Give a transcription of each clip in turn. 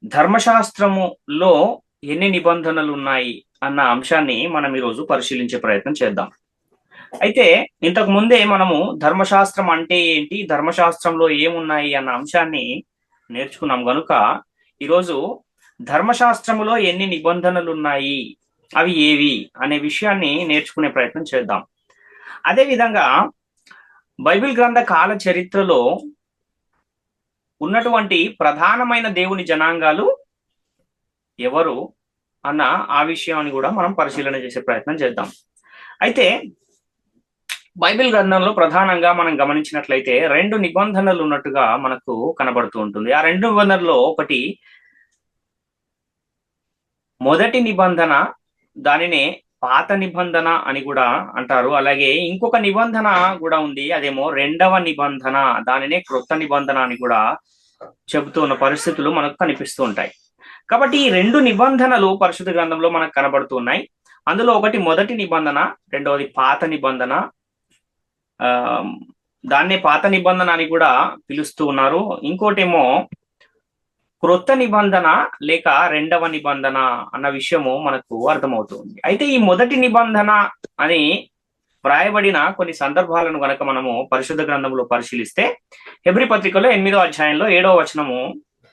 ధర్మశాస్త్రములో ఎన్ని నిబంధనలు ఉన్నాయి అన్న అంశాన్ని మనం ఈరోజు పరిశీలించే ప్రయత్నం చేద్దాం. అయితే ఇంతకు ముందే మనము ధర్మశాస్త్రం అంటే ఏంటి, ధర్మశాస్త్రంలో ఏమున్నాయి అన్న అంశాన్ని నేర్చుకున్నాం గనుక ఈరోజు ధర్మశాస్త్రములో ఎన్ని నిబంధనలు ఉన్నాయి, అవి ఏవి అనే విషయాన్ని నేర్చుకునే ప్రయత్నం చేద్దాం. అదే విధంగా బైబిల్ గ్రంథ కాల చరిత్రలో ఉన్నటువంటి ప్రధానమైన దేవుని జనాంగాలు ఎవరు అన్న ఆ విషయాన్ని కూడా మనం పరిశీలన చేసే ప్రయత్నం చేద్దాం. అయితే బైబిల్ గ్రంథంలో ప్రధానంగా మనం గమనించినట్లయితే రెండు నిబంధనలు ఉన్నట్టుగా మనకు కనబడుతూ ఉంటుంది. ఆ రెండు నిబంధనలో ఒకటి మొదటి నిబంధన, దానినే పాత నిబంధన అని కూడా అంటారు. అలాగే ఇంకొక నిబంధన కూడా ఉంది, అదేమో రెండవ నిబంధన, దానినే క్రొత్త నిబంధన అని కూడా చెబుతూ ఉన్న పరిస్థితులు మనకు కనిపిస్తూ ఉంటాయి. కాబట్టి ఈ రెండు నిబంధనలు పరిశుద్ధ గ్రంథంలో మనకు కనబడుతూ ఉన్నాయి. అందులో ఒకటి మొదటి నిబంధన, రెండవది పాత నిబంధన. దాన్నే పాత నిబంధన అని కూడా పిలుస్తూ ఉన్నారు. ఇంకోటేమో క్రొత్త నిబంధన లేక రెండవ నిబంధన అన్న విషయము మనకు అర్థమవుతుంది. అయితే ఈ మొదటి నిబంధన అని వ్రాయబడిన కొన్ని సందర్భాలను గనక మనము పరిశుద్ధ గ్రంథంలో పరిశీలిస్తే, హెబ్రీ పత్రికలో 8వ అధ్యాయంలో 7వ వచనము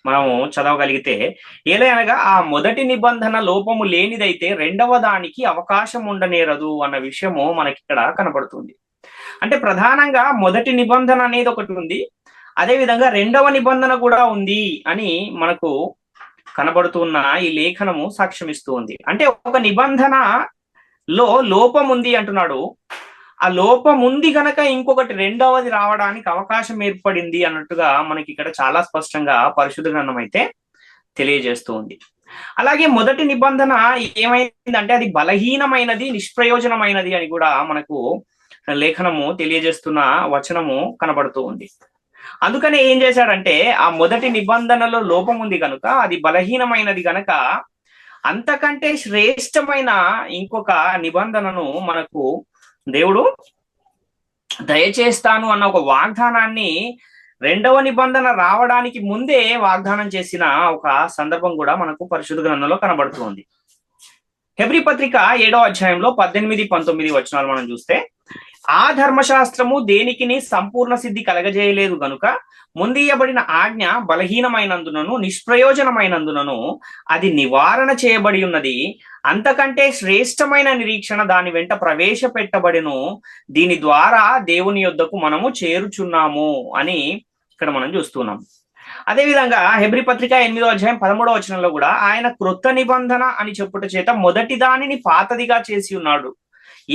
మనము చదవగలిగితే, ఏలయనగా ఆ మొదటి నిబంధన లోపము లేనిదైతే రెండవ దానికి అవకాశం ఉండనేరదు అన్న విషయము మనకి ఇక్కడ కనబడుతుంది. అంటే ప్రధానంగా మొదటి నిబంధన అనేది ఒకటి ఉంది, అదే విధంగా రెండవ నిబంధన కూడా ఉంది అని మనకు కనబడుతున్న ఈ లేఖనము సాక్ష్యమిస్తూ ఉంది. అంటే ఒక నిబంధనలో లోపం ఉంది అంటున్నాడు, ఆ లోపం ఉంది గనక ఇంకొకటి రెండవది రావడానికి అవకాశం ఏర్పడింది అన్నట్టుగా మనకి ఇక్కడ చాలా స్పష్టంగా పరిశుద్ధ గ్రంథం అయితే తెలియజేస్తూ ఉంది. అలాగే మొదటి నిబంధన ఏమైందంటే అది బలహీనమైనది, నిష్ప్రయోజనమైనది అని కూడా మనకు లేఖనము తెలియజేస్తున్న వచనము కనబడుతూ ఉంది. అందుకనే ఏం చేశాడంటే, ఆ మొదటి నిబంధనలో లోపం ఉంది కనుక, అది బలహీనమైనది గనక అంతకంటే శ్రేష్టమైన ఇంకొక నిబంధనను మనకు దేవుడు దయచేస్తాను అన్న ఒక వాగ్దానాన్ని రెండవ నిబంధన రావడానికి ముందే వాగ్దానం చేసిన ఒక సందర్భం కూడా మనకు పరిశుద్ధ గ్రంథంలో కనబడుతుంది. హెబ్రీ పత్రిక 7వ అధ్యాయంలో 18-19 వచనాలు మనం చూస్తే, ఆ ధర్మశాస్త్రము దేనికిని సంపూర్ణ సిద్ధి కలగజేయలేదు గనుక ముందీయబడిన ఆజ్ఞ బలహీనమైనందునను నిష్ప్రయోజనమైనందునను అది నివారణ చేయబడి ఉన్నది. అంతకంటే శ్రేష్టమైన నిరీక్షణ దాని వెంట ప్రవేశపెట్టబడిను, దీని ద్వారా దేవుని యొద్దకు మనము చేరుచున్నాము అని ఇక్కడ మనం చూస్తున్నాం. అదేవిధంగా హెబ్రీ పత్రిక 8వ అధ్యాయం 13వ వచనంలో కూడా ఆయన క్రొత్త నిబంధన అని చెప్పుట చేత మొదటి దానిని పాతదిగా చేసి ఉన్నాడు,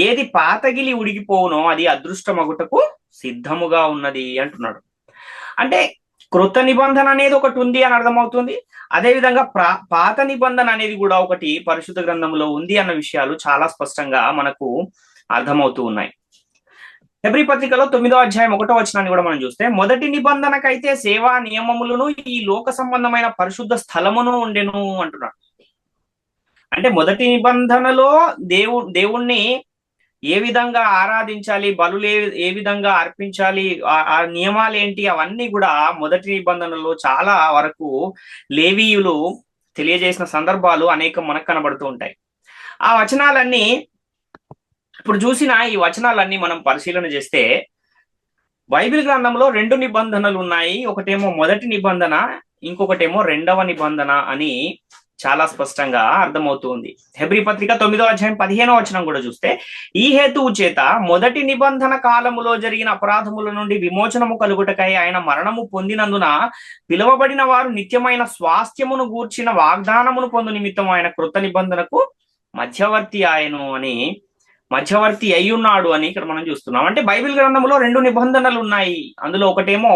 ఏది పాతగిలి ఉడిగిపోవునో అది అదృష్టమగుటకు సిద్ధముగా ఉన్నది అంటున్నాడు. అంటే క్రొత్త నిబంధన అనేది ఒకటి ఉంది అని అర్థమవుతుంది. అదేవిధంగా పాత నిబంధన అనేది కూడా ఒకటి పరిశుద్ధ గ్రంథంలో ఉంది అన్న విషయాలు చాలా స్పష్టంగా మనకు అర్థమవుతూ ఉన్నాయి. హెబ్రీ పత్రికలో 9వ అధ్యాయం 1వ వచనాన్ని కూడా మనం చూస్తే, మొదటి నిబంధనకైతే సేవా నియమములను ఈ లోక సంబంధమైన పరిశుద్ధ స్థలమును ఉండెను అంటున్నాడు. అంటే మొదటి నిబంధనలో దేవుణ్ణి ఏ విధంగా ఆరాధించాలి, బలులు ఏ విధంగా అర్పించాలి, ఆ నియమాలు ఏంటి, అవన్నీ కూడా మొదటి నిబంధనలో చాలా వరకు లేవీయులు తెలియజేసిన సందర్భాలు అనేకం మనకు కనబడుతూ ఉంటాయి. ఆ వచనాలన్నీ ఇప్పుడు చూసిన ఈ వచనాలన్నీ మనం పరిశీలన చేస్తే, బైబిల్ గ్రంథంలో రెండు నిబంధనలు ఉన్నాయి. ఒకటేమో మొదటి నిబంధన, ఇంకొకటేమో రెండవ నిబంధన అని చాలా స్పష్టంగా అర్థమవుతుంది. హెబ్రీ పత్రిక 9వ అధ్యాయం 15వ వచనం కూడా చూస్తే, ఈ హేతువు చేత మొదటి నిబంధన కాలములో జరిగిన అపరాధముల నుండి విమోచనము కలుగుటకై ఆయన మరణము పొందినందున పిలువబడిన వారు నిత్యమైన స్వాస్థ్యమును గూర్చిన వాగ్దానమును పొందు నిమిత్తం ఆయన క్రొత్త నిబంధనకు మధ్యవర్తి మధ్యవర్తి అయ్యున్నాడు అని ఇక్కడ మనం చూస్తున్నాం. అంటే బైబిల్ గ్రంథంలో రెండు నిబంధనలు ఉన్నాయి. అందులో ఒకటేమో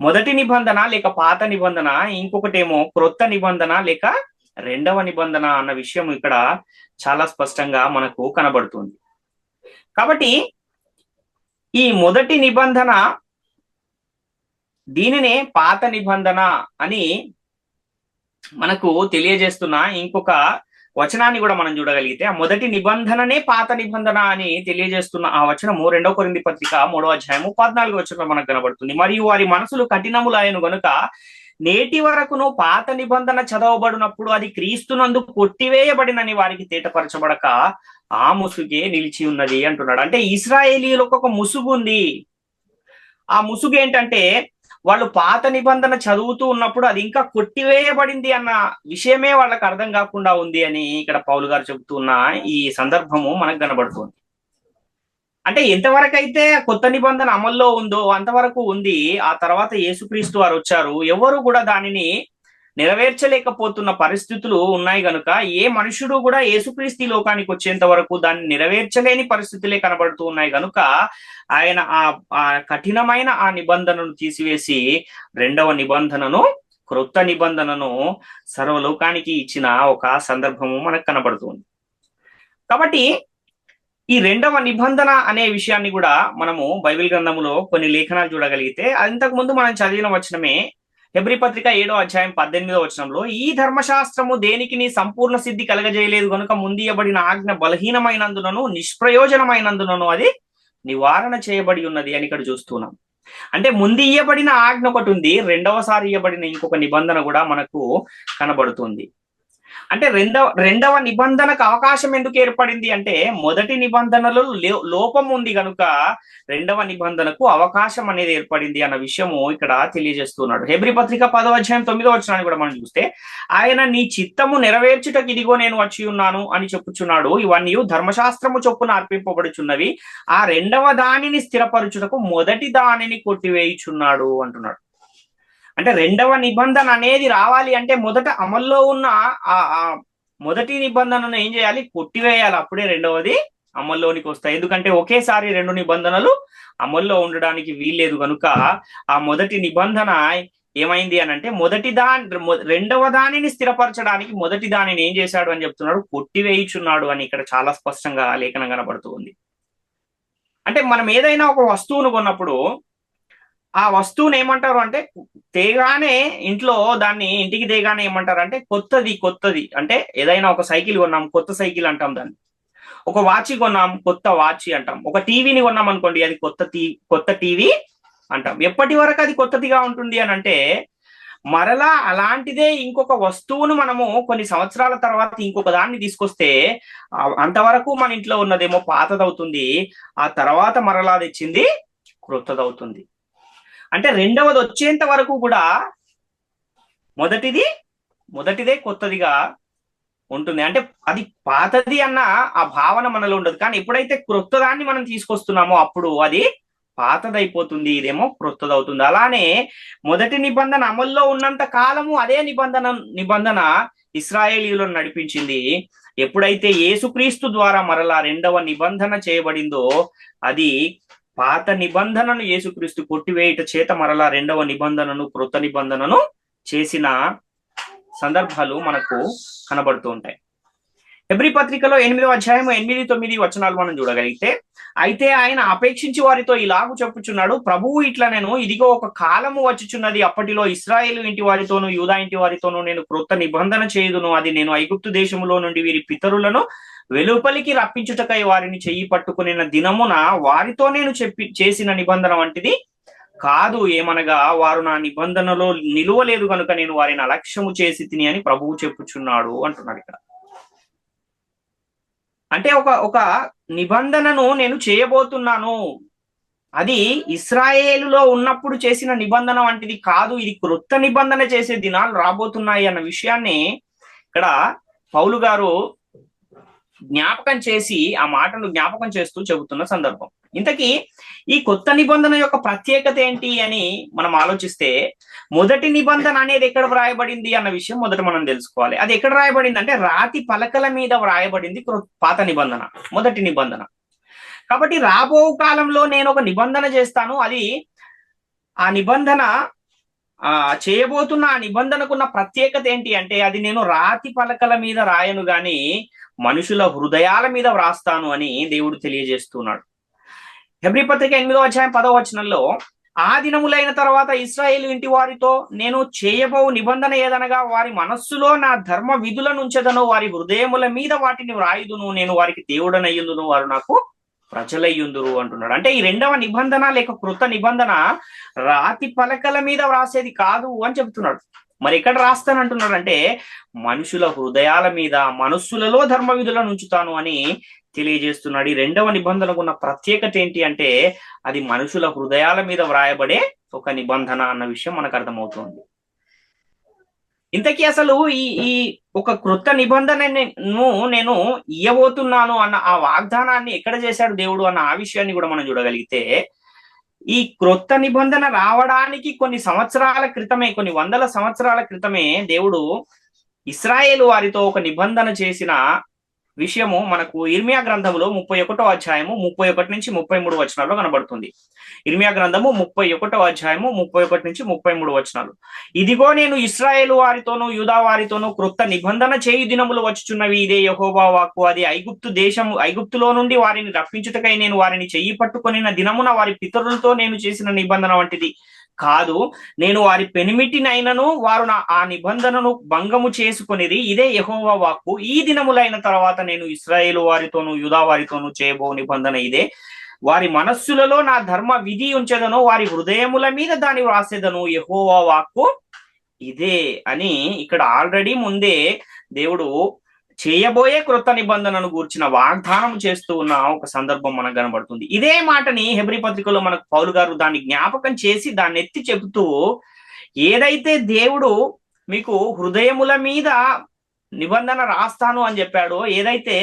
మొదటి నిబంధన లేక పాత నిబంధన, ఇంకొకటేమో క్రొత్త నిబంధన లేక రెండవ నిబంధన అన్న విషయం ఇక్కడ చాలా స్పష్టంగా మనకు కనబడుతుంది. కాబట్టి ఈ మొదటి నిబంధన, దీనినే పాత నిబంధన అని మనకు తెలియజేస్తున్న ఇంకొక వచనాన్ని కూడా మనం చూడగలిగితే, ఆ మొదటి నిబంధననే పాత నిబంధన అని తెలియజేస్తున్న ఆ వచనము 2వ కొరింథీ పత్రిక 3వ అధ్యాయము 14వ వచనంలో మనకు కనబడుతుంది. మరియు వారి మనసులు కఠినములైన గనుక నేటి వరకును పాత నిబంధన చదవబడినప్పుడు అది క్రీస్తునందు కొట్టివేయబడినని వారికి తేటపరచబడక ఆ ముసుగే నిలిచి ఉన్నది అంటున్నాడు. అంటే ఇశ్రాయేలీయులకు ఒక ముసుగు ఉంది. ఆ ముసుగు ఏంటంటే వాళ్ళు పాత నిబంధన చదువుతూ ఉన్నప్పుడు అది ఇంకా కొట్టివేయబడింది అన్న విషయమే వాళ్ళకి అర్థం కాకుండా ఉంది అని ఇక్కడ పౌలు గారు చెబుతున్న ఈ సందర్భము మనకు కనబడుతుంది. అంటే ఎంతవరకు అయితే కొత్త నిబంధన అమల్లో ఉందో అంతవరకు ఉంది. ఆ తర్వాత యేసుక్రీస్తు వారు వచ్చారు. ఎవరు కూడా దానిని నెరవేర్చలేకపోతున్న పరిస్థితులు ఉన్నాయి గనుక ఏ మనుషుడు కూడా యేసుక్రీస్తు లోకానికి వచ్చేంత వరకు దాన్ని నెరవేర్చలేని పరిస్థితులే కనబడుతూ ఉన్నాయి గనుక ఆయన ఆ కఠినమైన ఆ నిబంధనను తీసివేసి రెండవ నిబంధనను, క్రొత్త నిబంధనను సర్వలోకానికి ఇచ్చిన ఒక సందర్భము మనకు కనబడుతుంది. కాబట్టి ఈ రెండవ నిబంధన అనే విషయాన్ని కూడా మనము బైబిల్ గ్రంథములో కొన్ని లేఖనాలు చూడగలిగితే అంతకు ముందు మనం చదివిన వచనమే హెబ్రీ పత్రిక 7వ అధ్యాయం 18వ వచనంలో, ఈ ధర్మశాస్త్రము దేనికి నీ సంపూర్ణ సిద్ధి కలగజేయలేదు కనుక ముందియబడిన ఆజ్ఞ బలహీనమైనందునను నిష్ప్రయోజనమైనందునను అది నివారణ చేయబడి ఉన్నది అని ఇక్కడ చూస్తున్నాం. అంటే ముందు ఇయ్యబడిన ఆజ్ఞ ఒకటి ఉంది, రెండవసారి ఇయ్యబడిన ఇంకొక నిబంధన కూడా మనకు కనబడుతుంది. అంటే రెండవ నిబంధనకు అవకాశం ఎందుకు ఏర్పడింది అంటే మొదటి నిబంధనలో లోపం ఉంది కనుక రెండవ నిబంధనకు అవకాశం అనేది ఏర్పడింది అన్న విషయము ఇక్కడ తెలియజేస్తున్నాడు. హెబ్రీ పత్రిక 10వ అధ్యాయం 9వ వచనాన్ని కూడా మనం చూస్తే, ఆయన నీ చిత్తము నెరవేర్చుటకు ఇదిగో నేను వచ్చి ఉన్నాను అని చెప్పుచున్నాడు. ఇవన్నీ ధర్మశాస్త్రము చొప్పున అర్పింపబడుచున్నవి, ఆ రెండవ దానిని స్థిరపరచుటకు మొదటి దానిని కొట్టివేయుచున్నాడు అంటున్నాడు. అంటే రెండవ నిబంధన అనేది రావాలి అంటే మొదట అమల్లో ఉన్న ఆ మొదటి నిబంధనను ఏం చేయాలి? కొట్టివేయాలి. అప్పుడే రెండవది అమల్లోనికి వస్తాయి. ఎందుకంటే ఒకేసారి రెండు నిబంధనలు అమల్లో ఉండడానికి వీల్లేదు కనుక ఆ మొదటి నిబంధన ఏమైంది అని అంటే రెండవ దానిని స్థిరపరచడానికి మొదటి దానిని ఏం చేశాడు అని చెప్తున్నాడు? కొట్టివేయుచున్నాడు అని ఇక్కడ చాలా స్పష్టంగా లేఖనం కనబడుతూ ఉంది. అంటే మనం ఏదైనా ఒక వస్తువును కొన్నప్పుడు ఆ వస్తువుని ఏమంటారు అంటే తేగానే ఇంటికి తేగానే ఏమంటారు అంటే కొత్తది అంటే ఏదైనా ఒక సైకిల్ కొన్నాం, కొత్త సైకిల్ అంటాం దాన్ని. ఒక వాచ్ కొన్నాం, కొత్త వాచ్ అంటాం. ఒక టీవీని కొన్నాం అనుకోండి, అది కొత్త టీవీ అంటాం. ఎప్పటి వరకు అది కొత్తదిగా ఉంటుంది అని అంటే మరలా అలాంటిదే ఇంకొక వస్తువును మనము కొన్ని సంవత్సరాల తర్వాత ఇంకొక దాన్ని తీసుకొస్తే అంతవరకు మన ఇంట్లో ఉన్నదేమో పాతదవుతుంది, ఆ తర్వాత మరలా తెచ్చింది క్రొత్తదవుతుంది. అంటే రెండవది వచ్చేంత వరకు కూడా మొదటిదే కొత్తదిగా ఉంటుంది. అంటే అది పాతది అన్న ఆ భావన మనలో ఉండదు. కానీ ఎప్పుడైతే క్రొత్తదాన్ని మనం తీసుకొస్తున్నామో అప్పుడు అది పాతదైపోతుంది, ఇదేమో క్రొత్తదవుతుంది. అలానే మొదటి నిబంధన అమల్లో ఉన్నంత కాలము అదే నిబంధన ఇశ్రాయేలీయులను నడిపించింది. ఎప్పుడైతే యేసుక్రీస్తు ద్వారా మరలా రెండవ నిబంధన చేయబడిందో అది పాత నిబంధనను యేసుక్రీస్తు కొట్టివేయుట చేత మరలా రెండవ నిబంధనను, క్రొత్త నిబంధనను చేసిన సందర్భాలు మనకు కనబడుతూ ఉంటాయి. హెబ్రీ పత్రికలో 8వ అధ్యాయం 8-9 వచనాలు మనం చూడగలిగితే, అయితే ఆయన అపేక్షించి వారితో ఇలాగు చెప్పుచున్నాడు, ప్రభువు ఇట్లా ఇదిగో ఒక కాలము వచ్చుచున్నది, అప్పటిలో ఇశ్రాయేలు ఇంటి వారితోనూ యూదా ఇంటి వారితోనూ నేను క్రొత్త నిబంధన చేయుదును. అది నేను ఐగుప్తు దేశములో నుండి వీరి పితరులను వెలుపలికి రప్పించుటకై వారిని చెయ్యి పట్టుకునిన దినమున వారితో నేను చేసిన నిబంధన వంటిది కాదు. ఏమనగా వారు నా నిబంధనలో నిలువలేదు కనుక నేను వారిని అలక్ష్యము చేసి తిని అని ప్రభువు చెప్పుచున్నాడు అంటున్నాడు ఇక్కడ. అంటే ఒక నిబంధనను నేను చేయబోతున్నాను, అది ఇశ్రాయేలులో ఉన్నప్పుడు చేసిన నిబంధన వంటిది కాదు, ఇది క్రొత్త నిబంధన చేసే దినాలు రాబోతున్నాయి అన్న విషయాన్ని ఇక్కడ పౌలు గారు జ్ఞాపకం చేసి ఆ మాటను జ్ఞాపకం చేస్తూ చెబుతున్న సందర్భం. ఇంతకీ ఈ కొత్త నిబంధన యొక్క ప్రత్యేకత ఏంటి అని మనం ఆలోచిస్తే, మొదటి నిబంధన అనేది ఎక్కడ వ్రాయబడింది అన్న విషయం మొదట మనం తెలుసుకోవాలి. అది ఎక్కడ వ్రాయబడింది అంటే రాతి పలకల మీద వ్రాయబడింది పాత నిబంధన, మొదటి నిబంధన. కాబట్టి రాబో కాలంలో నేను ఒక నిబంధన చేస్తాను, అది ఆ నిబంధన చేయబోతున్న ఆ నిబంధనకున్న ప్రత్యేకత ఏంటి అంటే అది నేను రాతి పలకల మీద రాయను గాని మనుషుల హృదయాల మీద వ్రాస్తాను అని దేవుడు తెలియజేస్తున్నాడు. హెబ్రీ పత్రిక 8వ అధ్యాయం 10వ వచనంలో, ఆ దినములైన తర్వాత ఇశ్రాయేలు ఇంటి వారితో నేను చేయబో నిబంధన ఏదనగా వారి మనస్సులో నా ధర్మ విధులను ఉంచెదను, వారి హృదయముల మీద వాటిని వ్రాయుదును, నేను వారికి దేవుడనయ్యుందును, వారు నాకు ప్రజలయ్యుందురు అంటున్నాడు. అంటే ఈ రెండవ నిబంధన లేక కృత నిబంధన రాతి పలకల మీద వ్రాసేది కాదు అని చెప్తున్నాడు. మరి ఎక్కడ రాస్తానంటున్నాడు అంటే మనుషుల హృదయాల మీద, మనస్సులలో ధర్మ విధులను ఉంచుతాను అని తెలియజేస్తున్నాడు. ఈ రెండవ నిబంధనకు ఉన్న ప్రత్యేకత ఏంటి అంటే అది మనుషుల హృదయాల మీద వ్రాయబడే ఒక నిబంధన అన్న విషయం మనకు అర్థమవుతుంది. ఇంతకీ అసలు ఈ ఈ ఒక క్రొత్త నిబంధనను నేను ఇయ్యబోతున్నాను అన్న ఆ వాగ్దానాన్ని ఎక్కడ చేశాడు దేవుడు అన్న ఆ విషయాన్ని కూడా మనం చూడగలిగితే, ఈ క్రొత్త నిబంధన రావడానికి కొన్ని సంవత్సరాల క్రితమే, కొన్ని వందల సంవత్సరాల క్రితమే దేవుడు ఇశ్రాయేలు వారితో ఒక నిబంధన చేసిన విషయము మనకు ఇర్మియా గ్రంథములో 31వ అధ్యాయము 31 నుంచి 33 వచనాల్లో కనబడుతుంది. ఇర్మియా గ్రంథము 31వ అధ్యాయము 31 నుంచి 33 వచనాలు. ఇదిగో నేను ఇశ్రాయేలు వారితోనూ యూదా వారితోనూ క్రొత్త నిబంధన చేయు దినములు వచ్చుచున్నవి, ఇదే యెహోవా వాక్కు. అది ఐగుప్తులో నుండి వారిని రప్పించుటకై నేను వారిని చెయ్యి పట్టుకొనిన దినమున వారి పితరులతో నేను చేసిన నిబంధన వంటిది కాదు. నేను వారి పెనిమిటినైనను వారు ఆ నిబంధనను భంగము చేసుకొనిది, ఇదే యెహోవా వాక్కు. ఈ దినములైన తర్వాత నేను ఇశ్రాయేలు వారితోనూ యూదా వారితోనూ చేయబో నిబంధన ఇదే. వారి మనస్సులలో నా ధర్మ విధి ఉంచెదను, వారి హృదయముల మీద దాన్ని వ్రాసేదను, యెహోవా వాక్కు ఇదే అని ఇక్కడ ఆల్రెడీ ముందే దేవుడు చేయబోయే క్రొత్త నిబంధనను గూర్చిన వాగ్దానం చేస్తూ ఉన్న ఒక సందర్భం మనకు కనబడుతుంది. ఇదే మాటని హెబ్రీ పత్రికలో మనకు పౌలు గారు దాన్ని జ్ఞాపకం చేసి దాన్ని ఎత్తి చెబుతూ, ఏదైతే దేవుడు మీకు హృదయముల మీద నిబంధన రాస్తాను అని చెప్పాడో, ఏదైతే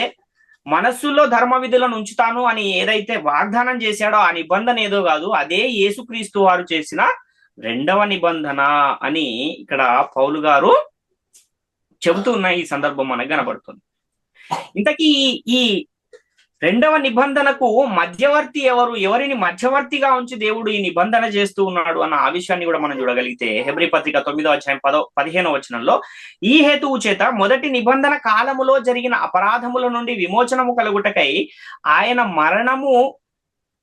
మనస్సులో ధర్మ విధులను ఉంచుతాను అని ఏదైతే వాగ్దానం చేశాడో ఆ నిబంధన ఏదో కాదు, అదే యేసుక్రీస్తు వారు చేసిన రెండవ నిబంధన అని ఇక్కడ పౌలు గారు చెబుతూ ఉన్న ఈ సందర్భం మనకు కనబడుతుంది. ఇంతకీ ఈ రెండవ నిబంధనకు మధ్యవర్తి ఎవరు, ఎవరిని మధ్యవర్తిగా ఉంచి దేవుడు ఈ నిబంధన చేస్తూ ఉన్నాడు అన్న ఆ విషయాన్ని కూడా మనం చూడగలిగితే హెబ్రీ పత్రిక 9వ అధ్యాయం 15వ వచనంలో, ఈ హేతువు చేత మొదటి నిబంధన కాలములో జరిగిన అపరాధముల నుండి విమోచనము కలుగుటకై ఆయన మరణము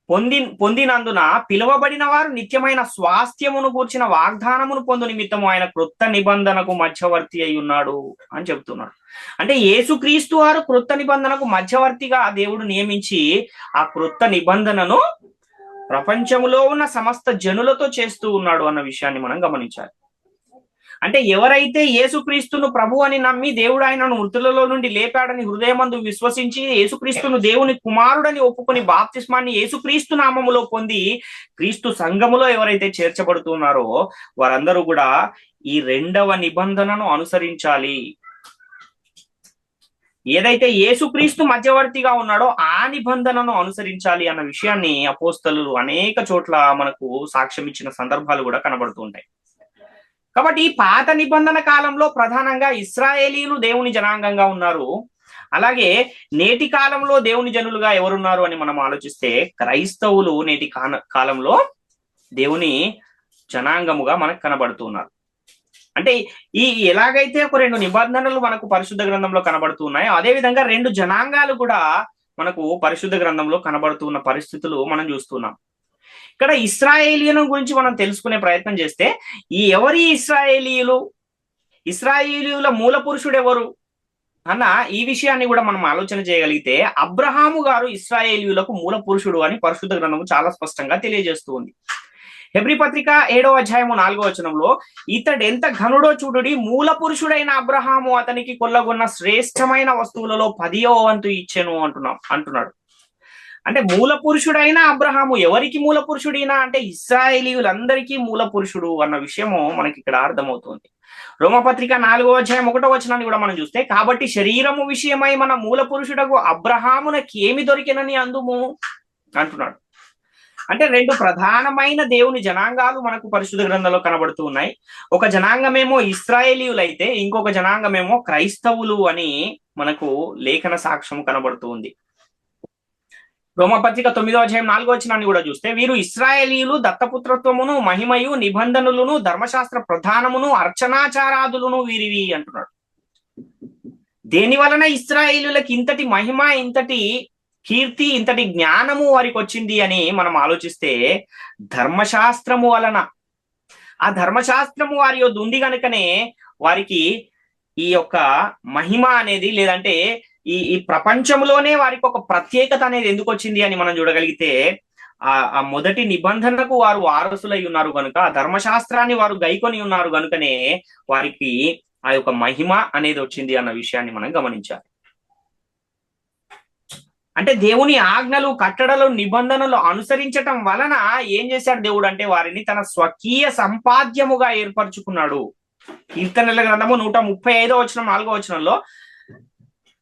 పొందినందున పిలువబడిన వారు నిత్యమైన స్వాస్థ్యమును గూర్చిన వాగ్దానమును పొందు నిమిత్తము ఆయన క్రొత్త నిబంధనకు మధ్యవర్తి అయి ఉన్నాడు అని చెప్తున్నాడు. అంటే యేసుక్రీస్తు వారు క్రొత్త నిబంధనకు మధ్యవర్తిగా దేవుడు నియమించి ఆ క్రొత్త నిబంధనను ప్రపంచములో ఉన్న సమస్త జనులతో చేస్తూ ఉన్నాడు అన్న విషయాన్ని మనం గమనించాలి. అంటే ఎవరైతే యేసుక్రీస్తును ప్రభు అని నమ్మి దేవుడు ఆయనను మృతులలో నుండి లేపాడని హృదయమందు విశ్వసించి యేసుక్రీస్తును దేవుని కుమారుడని ఒప్పుకొని బాప్తిస్మాన్ని యేసుక్రీస్తు నామములో పొంది క్రీస్తు సంఘములో ఎవరైతే చేర్చబడుతున్నారో వారందరూ కూడా ఈ రెండవ నిబంధనను అనుసరించాలి. ఏదైతే యేసుక్రీస్తు మధ్యవర్తిగా ఉన్నాడో ఆ నిబంధనను అనుసరించాలి అన్న విషయాన్ని అపోస్తలులు అనేక చోట్ల మనకు సాక్ష్యం ఇచ్చిన సందర్భాలు కూడా కనబడుతుంటాయి. కాబట్టి పాత నిబంధన కాలంలో ప్రధానంగా ఇశ్రాయేలీలు దేవుని జనాంగంగా ఉన్నారు. అలాగే నేటి కాలంలో దేవుని జనులుగా ఎవరున్నారు అని మనం ఆలోచిస్తే క్రైస్తవులు నేటి కాలంలో దేవుని జనాంగముగా మనకు కనబడుతున్నారు. అంటే ఈ ఎలాగైతే ఒక రెండు నిబంధనలు మనకు పరిశుద్ధ గ్రంథంలో కనబడుతున్నాయో అదే విధంగా రెండు జనాంగాలు కూడా మనకు పరిశుద్ధ గ్రంథంలో కనబడుతున్న పరిస్థితులు మనం చూస్తున్నాం. ఇక్కడ ఇశ్రాయేలీయుల గురించి మనం తెలుసుకునే ప్రయత్నం చేస్తే ఈ ఎవరి ఇశ్రాయేలీయుల మూల పురుషుడు ఎవరు అన్న ఈ విషయాన్ని కూడా మనం ఆలోచన చేయగలిగితే అబ్రహాము గారు ఇశ్రాయేలీయులకు మూల పురుషుడు అని పరిశుద్ధ గ్రంథము చాలా స్పష్టంగా తెలియజేస్తూ ఉంది. హెబ్రీ పత్రిక 7వ అధ్యాయము 4వ వచనంలో, ఇతడు ఎంత ఘనుడో చూడుడి, మూల పురుషుడైన అబ్రహాము అతనికి కొల్లగొన్న శ్రేష్టమైన వస్తువులలో 10వ వంతు ఇచ్చెను అంటున్నాడు. అంటే మూల పురుషుడైన అబ్రహాము ఎవరికి మూల పురుషుడినా అంటే ఇశ్రాయేలీయులందరికీ మూల పురుషుడు అన్న విషయము మనకి ఇక్కడ అర్థమవుతుంది. రోమపత్రిక 4వ అధ్యాయం 1వ వచనాన్ని కూడా మనం చూస్తే, కాబట్టి శరీరము విషయమై మన మూల పురుషుడకు అబ్రహామునకి ఏమి దొరికినని అందుము అంటున్నాడు. అంటే రెండు ప్రధానమైన దేవుని జనాంగాలు మనకు పరిశుద్ధ గ్రంథంలో కనబడుతూ ఉన్నాయి. ఒక జనాంగమేమో ఇశ్రాయేలీయులైతే ఇంకొక జనాంగమేమో క్రైస్తవులు అని మనకు లేఖన సాక్ష్యం కనబడుతూ ఉంది. రోమపత్రిక 9వ అధ్యాయం 4వ వచనాన్ని కూడా చూస్తే, వీరు ఇశ్రాయేలీయులు దత్తపుత్రత్వమును మహిమయు నిబంధనలను ధర్మశాస్త్ర ప్రధానమును అర్చనాచారాదులను వీరివి అంటున్నాడు. దేని వలన ఇశ్రాయేలీయులకి ఇంతటి మహిమ, ఇంతటి కీర్తి, ఇంతటి జ్ఞానము వారికి వచ్చింది అని మనం ఆలోచిస్తే ధర్మశాస్త్రము వలన. ఆ ధర్మశాస్త్రము వారి యొద్ద ఉంది కనుకనే వారికి ఈ యొక్క మహిమ అనేది, లేదంటే ఈ ప్రపంచంలోనే వారికి ఒక ప్రత్యేకత అనేది ఎందుకు వచ్చింది అని మనం చూడగలిగితే ఆ మొదటి నిబంధనకు వారు వారసులై ఉన్నారు కనుక, ఆ ధర్మశాస్త్రాన్ని వారు గైకొని ఉన్నారు కనుకనే వారికి ఆ యొక్క మహిమ అనేది వచ్చింది అన్న విషయాన్ని మనం గమనించాలి. అంటే దేవుని ఆజ్ఞలు, కట్టడలు, నిబంధనలు అనుసరించటం వలన ఏం చేశాడు దేవుడు అంటే వారిని తన స్వకీయ సంపాద్యముగా ఏర్పరచుకున్నాడు. కీర్తనల గ్రంథము 135 వచనం 4వ వచనంలో,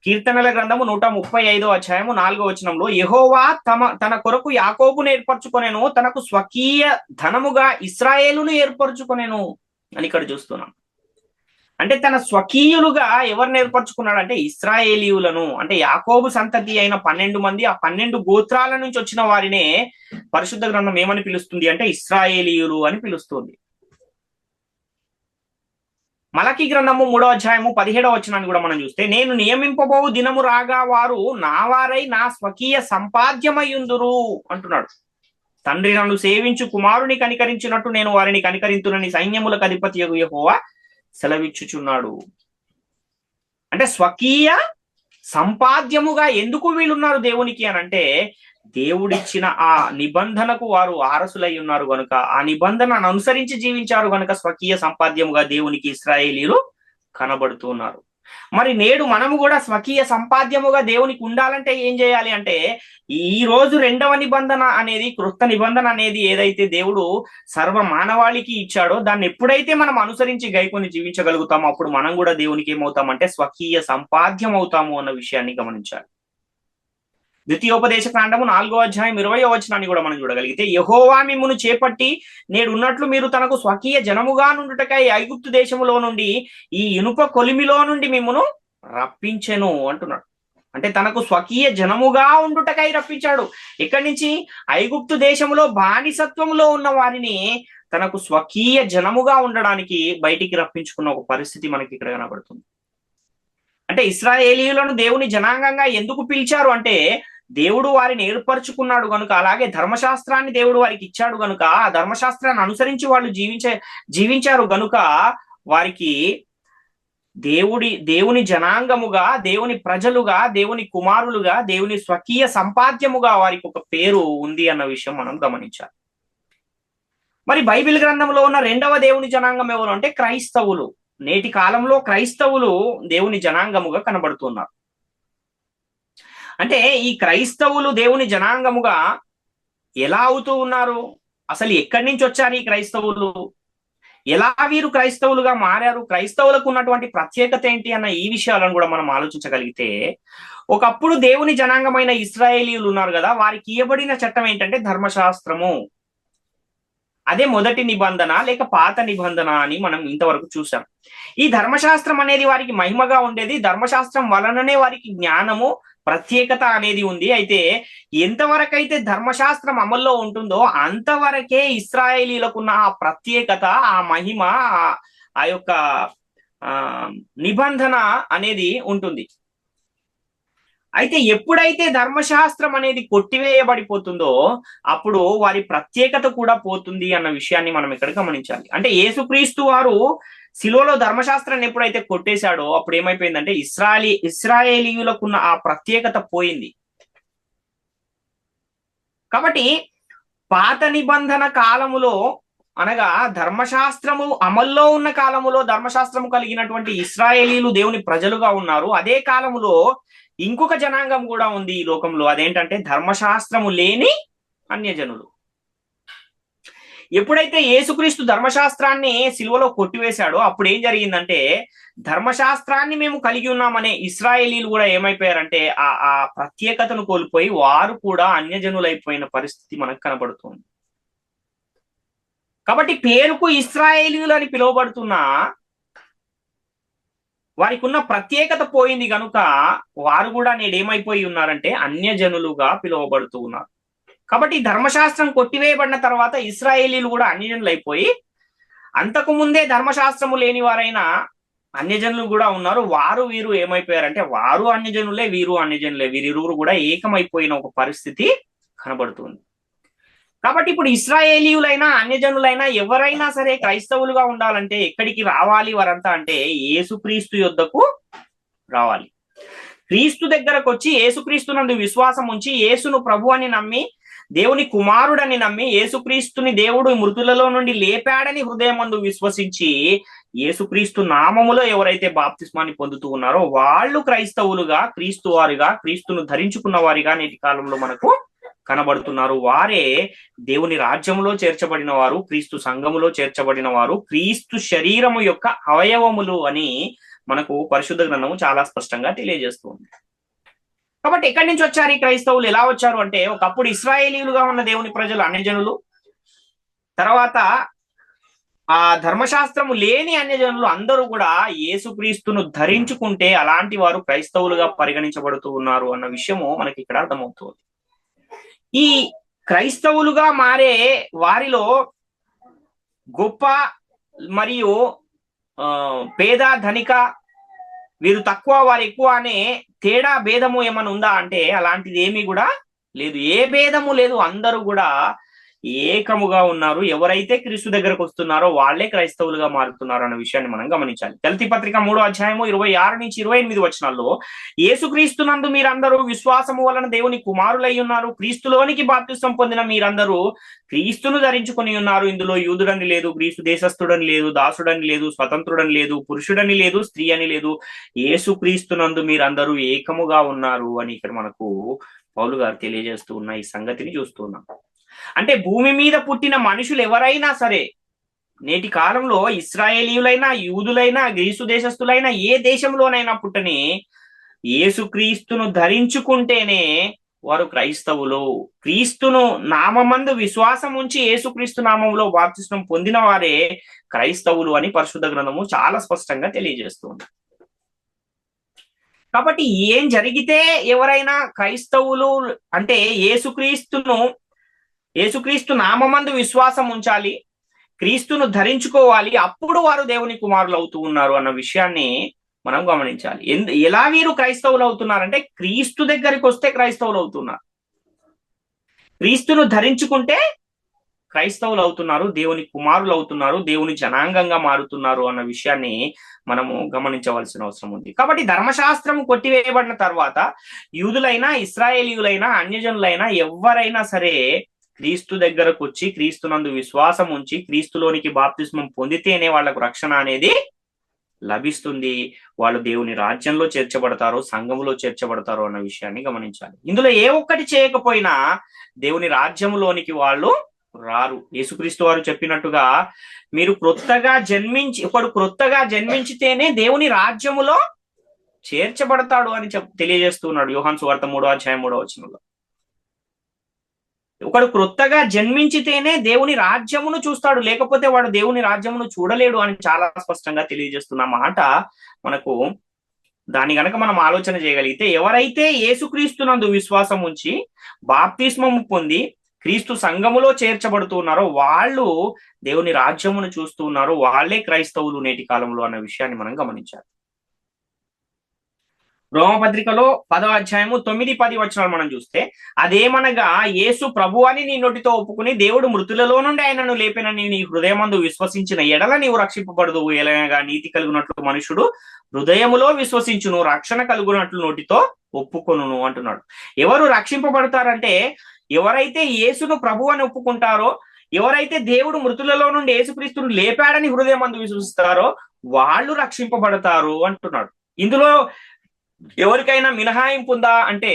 కీర్తనల గ్రంథము 135 అధ్యాయము 4వ వచనంలో, యెహోవా తన కొరకు యాకోబును ఏర్పరచుకొనెను, తనకు స్వకీయ ధనముగా ఇశ్రాయేలును ఏర్పరచుకొనెను అని ఇక్కడ చూస్తున్నాం. అంటే తన స్వకీయులుగా ఎవరిని ఏర్పరచుకున్నాడు అంటే ఇశ్రాయేలీయులను, అంటే యాకోబు సంతతి అయిన 12 మంది, ఆ 12 గోత్రాల నుంచి వచ్చిన వారినే పరిశుద్ధ గ్రంథం ఏమని పిలుస్తుంది అంటే ఇశ్రాయేలీయులు అని పిలుస్తుంది. మలకి గ్రంథము 3వ అధ్యాయము 17వ వచనాన్ని కూడా మనం చూస్తే, నేను నియమింపబోవు దినము రాగా వారు నా వారై నా స్వకీయ సంపాద్యమయ్యుందురు అంటున్నాడు. తండ్రి నన్ను సేవించు కుమారుని కనికరించినట్టు నేను వారిని కనికరింతునని సైన్యములకు అధిపతి యెహోవా సెలవిచ్చుచున్నాడు. అంటే స్వకీయ సంపాద్యముగా ఎందుకు వీళ్ళున్నారు దేవునికి అని అంటే, దేవుడిచ్చిన ఆ నిబంధనకు వారు వారసులై ఉన్నారు గనుక, ఆ నిబంధనను అనుసరించి జీవించారు గనుక స్వకీయ సంపాద్యముగా దేవునికి ఇశ్రాయేలీయులు కనబడుతున్నారు. మరి నేడు మనము కూడా స్వకీయ సంపాద్యముగా దేవునికి ఉండాలంటే ఏం చేయాలి అంటే, ఈ రోజు 2వ నిబంధన అనేది, క్రొత్త నిబంధన అనేది ఏదైతే దేవుడు సర్వ మానవాళికి ఇచ్చాడో దాన్ని ఎప్పుడైతే మనం అనుసరించి గైకొని జీవించగలుగుతామో అప్పుడు మనం కూడా దేవునికి ఏమవుతామంటే స్వకీయ సంపాద్యం అవుతాము అన్న విషయాన్ని గమనించాలి. ద్వితీయోపదేశ కాండము 4వ అధ్యాయం 20వ వచనాన్ని కూడా మనం చూడగలిగితే, యెహోవా మిమ్మును చేపట్టి నేడు ఉన్నట్లు మీరు తనకు స్వకీయ జనముగా నుండుటకై ఐగుప్తు దేశములో నుండి ఈ ఇనుప కొలిమిలో నుండి మిమ్మును రప్పించెను అంటున్నాడు. అంటే తనకు స్వకీయ జనముగా ఉండుటకై రప్పించాడు. ఎక్కడి నుంచి? ఐగుప్తు దేశములో బానిసత్వంలో ఉన్న వారిని తనకు స్వకీయ జనముగా ఉండడానికి బయటికి రప్పించుకున్న ఒక పరిస్థితి మనకి ఇక్కడ కనబడుతుంది. అంటే ఇశ్రాయేలీయులను దేవుని జనాంగంగా ఎందుకు పిలిచారు అంటే, దేవుడు వారిని ఏర్పరచుకున్నాడు గనుక, అలాగే ధర్మశాస్త్రాన్ని దేవుడు వారికి ఇచ్చాడు గనుక, ఆ ధర్మశాస్త్రాన్ని అనుసరించి వాళ్ళు జీవించారు గనుక వారికి దేవుని జనాంగముగా, దేవుని ప్రజలుగా, దేవుని కుమారులుగా, దేవుని స్వకీయ సంపాద్యముగా వారికి ఒక పేరు ఉంది అన్న విషయం మనం గమనించాలి. మరి బైబిల్ గ్రంథంలో ఉన్న 2వ దేవుని జనాంగం ఎవరు అంటే క్రైస్తవులు. నేటి కాలంలో క్రైస్తవులు దేవుని జనాంగముగా కనబడుతున్నారు. అంటే ఈ క్రైస్తవులు దేవుని జనాంగముగా ఎలా అవుతూ ఉన్నారు? అసలు ఎక్కడి నుంచి వచ్చారు ఈ క్రైస్తవులు? ఎలా వీరు క్రైస్తవులుగా మారారు? క్రైస్తవులకు ఉన్నటువంటి ప్రత్యేకత ఏంటి అన్న ఈ విషయాలను కూడా మనం ఆలోచించగలిగితే, ఒకప్పుడు దేవుని జనాంగమైన ఇశ్రాయేలీయులు ఉన్నారు కదా, వారికి ఇవ్వబడిన చట్టం ఏంటంటే ధర్మశాస్త్రము. అదే మొదటి నిబంధన లేక పాత నిబంధన అని మనం ఇంతవరకు చూసాం. ఈ ధర్మశాస్త్రం అనేది వారికి మహిమగా ఉండేది. ధర్మశాస్త్రం వలననే వారికి జ్ఞానము, ప్రత్యేకత అనేది ఉంది. అయితే ఎంతవరకైతే ధర్మశాస్త్రం అమల్లో ఉంటుందో అంతవరకే ఇశ్రాయేలీయులకున్న ఆ ప్రత్యేకత, ఆ మహిమ, ఆ యొక్క నిబంధన అనేది ఉంటుంది. అయితే ఎప్పుడైతే ధర్మశాస్త్రం అనేది కొట్టివేయబడిపోతుందో అప్పుడు వారి ప్రత్యేకత కూడా పోతుంది అన్న విషయాన్ని మనం ఇక్కడ గమనించాలి. అంటే యేసుక్రీస్తు వారు శిలువలో ధర్మశాస్త్రాన్ని ఎప్పుడైతే కొట్టేశాడో అప్పుడు ఏమైపోయిందంటే ఇశ్రాయేలీయులకున్న ఆ ప్రత్యేకత పోయింది. కాబట్టి పాత నిబంధన కాలములో అనగా ధర్మశాస్త్రము అమల్లో ఉన్న కాలములో ధర్మశాస్త్రము కలిగినటువంటి ఇశ్రాయేలీయులు దేవుని ప్రజలుగా ఉన్నారు. అదే కాలములో ఇంకొక జనాంగం కూడా ఉంది ఈ లోకంలో. అదేంటంటే ధర్మశాస్త్రము లేని అన్యజనులు. ఎప్పుడైతే యేసుక్రీస్తు ధర్మశాస్త్రాన్ని సిలువలో కొట్టివేశాడో అప్పుడు ఏం జరిగిందంటే, ధర్మశాస్త్రాన్ని మేము కలిగి ఉన్నామనే ఇశ్రాయేలీలు కూడా ఏమైపోయారంటే ఆ ప్రత్యేకతను కోల్పోయి వారు కూడా అన్యజనులైపోయిన పరిస్థితి మనకు కనబడుతుంది. కాబట్టి పేరుకు ఇశ్రాయేలీయులు అని పిలువబడుతున్నా వారికి ఉన్న ప్రత్యేకత పోయింది కనుక వారు కూడా నేడేమైపోయి ఉన్నారంటే అన్యజనులుగా పిలువబడుతూ ఉన్నారు. కాబట్టి ధర్మశాస్త్రం కొట్టివేయబడిన తర్వాత ఇశ్రాయేలీలు కూడా అన్యజనులు అయిపోయి, అంతకు ముందే ధర్మశాస్త్రము లేని వారైన అన్యజనులు కూడా ఉన్నారు. వారు వీరు ఏమైపోయారంటే వారు అన్యజనులే, వీరు అన్యజనులే, వీరిరువురు కూడా ఏకమైపోయిన ఒక పరిస్థితి కనబడుతుంది. కాబట్టి ఇప్పుడు ఇశ్రాయేలీయులైనా అన్యజనులైనా ఎవరైనా సరే క్రైస్తవులుగా ఉండాలంటే ఎక్కడికి రావాలి వారంతా అంటే యేసుక్రీస్తు యొద్దకు రావాలి. క్రీస్తు దగ్గరకు వచ్చి యేసుక్రీస్తునందు విశ్వాసం ఉంచి యేసును ప్రభు అని నమ్మి దేవుని కుమారుడని నమ్మి యేసుక్రీస్తుని దేవుడు మృతులలో నుండి లేపాడని హృదయమందు విశ్వసించి యేసుక్రీస్తు నామములో ఎవరైతే బాప్తిస్మాన్ని పొందుతూ ఉన్నారో వాళ్ళు క్రైస్తవులుగా, క్రీస్తు వారిగా, క్రీస్తును ధరించుకున్న వారిగా నేటి కాలంలో మనకు కనబడుతున్నారు. వారే దేవుని రాజ్యములో చేర్చబడిన వారు, క్రీస్తు సంఘములో చేర్చబడిన వారు, క్రీస్తు శరీరము యొక్క అవయవములు అని మనకు పరిశుద్ధ గ్రంథము చాలా స్పష్టంగా తెలియజేస్తుంది. కాబట్టి ఎక్కడి నుంచి వచ్చారు ఈ క్రైస్తవులు? ఎలా వచ్చారు అంటే, ఒకప్పుడు ఇశ్రాయేలీయులుగా ఉన్న దేవుని ప్రజలు అన్యజనులు, తర్వాత ఆ ధర్మశాస్త్రము లేని అన్యజనులు అందరూ కూడా యేసుక్రీస్తును ధరించుకుంటే అలాంటి వారు క్రైస్తవులుగా పరిగణించబడుతూ ఉన్నారు అన్న విషయము మనకి ఇక్కడ అర్థమవుతుంది. ఈ క్రైస్తవులుగా మారే వారిలో గొప్ప మరియు పేద, ధనిక, వీరు తక్కువ వారు ఎక్కువ అనే తేడా భేదము ఏమైనా ఉందా అంటే అలాంటిది ఏమీ కూడా లేదు. ఏ భేదము లేదు, అందరూ కూడా ఏకముగా ఉన్నారు. ఎవరైతే క్రీస్తు దగ్గరకు వస్తున్నారో వాళ్ళే క్రైస్తవులుగా మారుతున్నారు అన్న విషయాన్ని మనం గమనించాలి. గలతీ పత్రిక 3వ అధ్యాయము 26 నుంచి 28 వచనాల్లో యేసుక్రీస్తునందు మీరందరూ విశ్వాసము వలన దేవుని కుమారులై ఉన్నారు, క్రీస్తులోనికి బాప్తిసం పొందిన మీరందరూ క్రీస్తును ధరించుకుని ఉన్నారు. ఇందులో యూదుడని లేదు, గ్రీసు దేశస్థుడని లేదు, దాసుడని లేదు, స్వతంత్రుడని లేదు, పురుషుడని లేదు, స్త్రీ అని లేదు, యేసుక్రీస్తునందు మీరందరూ ఏకముగా ఉన్నారు అని ఇక్కడ మనకు పౌలు గారు తెలియజేస్తూ ఉన్న ఈ సంగతిని చూస్తున్నాం. అంటే భూమి మీద పుట్టిన మనుషులు ఎవరైనా సరే, నేటి కాలంలో ఇశ్రాయేలీయులైనా, యూదులైనా, గ్రీసు దేశస్థులైనా, ఏ దేశంలోనైనా పుట్టని యేసుక్రీస్తును ధరించుకుంటేనే వారు క్రైస్తవులు. క్రీస్తును నామమందు విశ్వాసం ఉంచి యేసుక్రీస్తు నామంలో బాప్తిస్మం పొందిన వారే క్రైస్తవులు అని పరిశుద్ధ గ్రంథము చాలా స్పష్టంగా తెలియజేస్తుంది. కాబట్టి ఏం జరిగితే ఎవరైనా క్రైస్తవులు అంటే యేసుక్రీస్తు నామమందు విశ్వాసం ఉంచాలి, క్రీస్తును ధరించుకోవాలి, అప్పుడు వారు దేవుని కుమారులు అవుతూ ఉన్నారు అన్న విషయాన్ని మనం గమనించాలి. ఎలా వీరు క్రైస్తవులు అవుతున్నారంటే క్రీస్తు దగ్గరికి వస్తే క్రైస్తవులు అవుతున్నారు, క్రీస్తును ధరించుకుంటే క్రైస్తవులు అవుతున్నారు, దేవుని కుమారులు అవుతున్నారు, దేవుని జనాంగంగా మారుతున్నారు అన్న విషయాన్ని మనము గమనించవలసిన అవసరం ఉంది. కాబట్టి ధర్మశాస్త్రం కొట్టివేయబడిన తర్వాత యూదులైనా, ఇశ్రాయేలీయులైనా, అన్యజనులైనా ఎవరైనా సరే క్రీస్తు దగ్గరకు వచ్చి క్రీస్తునందు విశ్వాసం ఉంచి క్రీస్తులోనికి బాప్తిస్మం పొందితేనే వాళ్లకు రక్షణ అనేది లభిస్తుంది. వాళ్ళు దేవుని రాజ్యంలో చేర్చబడతారు, సంఘములో చేర్చబడతారు అన్న విషయాన్ని గమనించాలి. ఇందులో ఏ ఒక్కటి చేయకపోయినా దేవుని రాజ్యంలోనికి వాళ్ళు రారు. యేసుక్రీస్తు వారు చెప్పినట్టుగా ఒకడు క్రొత్తగా జన్మించితేనే దేవుని రాజ్యములో చేర్చబడతాడు అని తెలియజేస్తున్నాడు యోహాను సువార్త 3వ అధ్యాయం 3వ వచనంలో. ఒకడు క్రొత్తగా జన్మించితేనే దేవుని రాజ్యమును చూస్తాడు, లేకపోతే వాడు దేవుని రాజ్యమును చూడలేడు అని చాలా స్పష్టంగా తెలియజేస్తున్న మాట మనకు. దాని గనక మనం ఆలోచన చేయగలిగితే, ఎవరైతే యేసుక్రీస్తునందు విశ్వాసం ఉంచి బాప్తిస్మము పొంది క్రీస్తు సంఘములో చేర్చబడుతున్నారో వాళ్ళు దేవుని రాజ్యమును చూస్తూ ఉన్నారు, వాళ్ళే క్రైస్తవులు నేటి కాలంలో అన్న విషయాన్ని మనం గమనించాలి. రోమపత్రికలో 10వ అధ్యాయము 9-10 వచనాలు మనం చూస్తే, అదేమనగా యేసు ప్రభు అని నీ నోటితో ఒప్పుకుని దేవుడు మృతులలో నుండి ఆయనను లేపినని నీ హృదయమందు విశ్వసించిన ఎడల నీవు రక్షింపబడదు. ఎలాగా నీతి కలుగునట్లు మనుషుడు హృదయములో విశ్వసించును, రక్షణ కలుగునట్లు నోటితో ఒప్పుకొనును అంటున్నాడు. ఎవరు రక్షింపబడతారంటే ఎవరైతే యేసును ప్రభు అని ఒప్పుకుంటారో, ఎవరైతే దేవుడు మృతులలో నుండి యేసుక్రీస్తును లేపాడని హృదయమందు విశ్వసిస్తారో వాళ్ళు రక్షింపబడతారు అంటున్నాడు. ఇందులో ఎవరికైనా మినహాయింపు ఉందా అంటే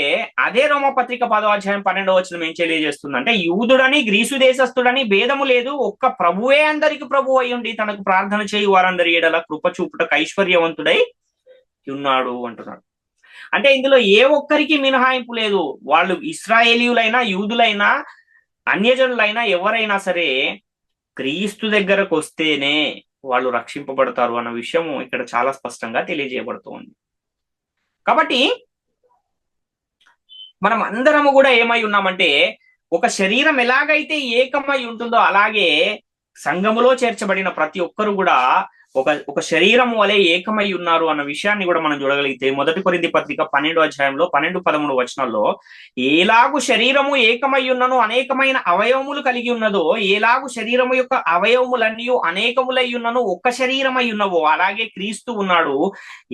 అదే రోమపత్రిక 10వ అధ్యాయం 12వ వచనం ఏం తెలియజేస్తుంది అంటే, యూదుడని గ్రీసు దేశస్థుడని భేదము లేదు, ఒక్క ప్రభువే అందరికి ప్రభు అయి ఉండి తనకు ప్రార్థన చేయి వారందరి ఎడల కృప చూపుటకు ఐశ్వర్యవంతుడై ఉన్నాడు అంటున్నాడు. అంటే ఇందులో ఏ ఒక్కరికి మినహాయింపు లేదు. వాళ్ళు ఇశ్రాయేలీయులైనా, యూదులైనా, అన్యజనులైనా ఎవరైనా సరే క్రీస్తు దగ్గరకు వస్తేనే వాళ్ళు రక్షింపబడతారు అన్న విషయం ఇక్కడ చాలా స్పష్టంగా తెలియజేయబడుతుంది. కాబట్టి మనం అందరము కూడా ఏమై ఉన్నామంటే, ఒక శరీరం ఎలాగైతే ఏకమై ఉంటుందో అలాగే సంఘములో చేర్చబడిన ప్రతి ఒక్కరు కూడా ఒక శరీరం వలె ఏకమై ఉన్నారు అన్న విషయాన్ని కూడా మనం చూడగలిగితే మొదటి కొరింథీ పత్రిక 12వ అధ్యాయంలో 12-13 వచనాల్లో ఏలాగు శరీరము ఏకమై ఉన్నను అనేకమైన అవయవములు కలిగి ఉన్నదో ఏలాగు శరీరము యొక్క అవయవములన్నీ అనేకములై ఉన్నను ఒక్క శరీరమై ఉన్నవో అలాగే క్రీస్తు ఉన్నాడు.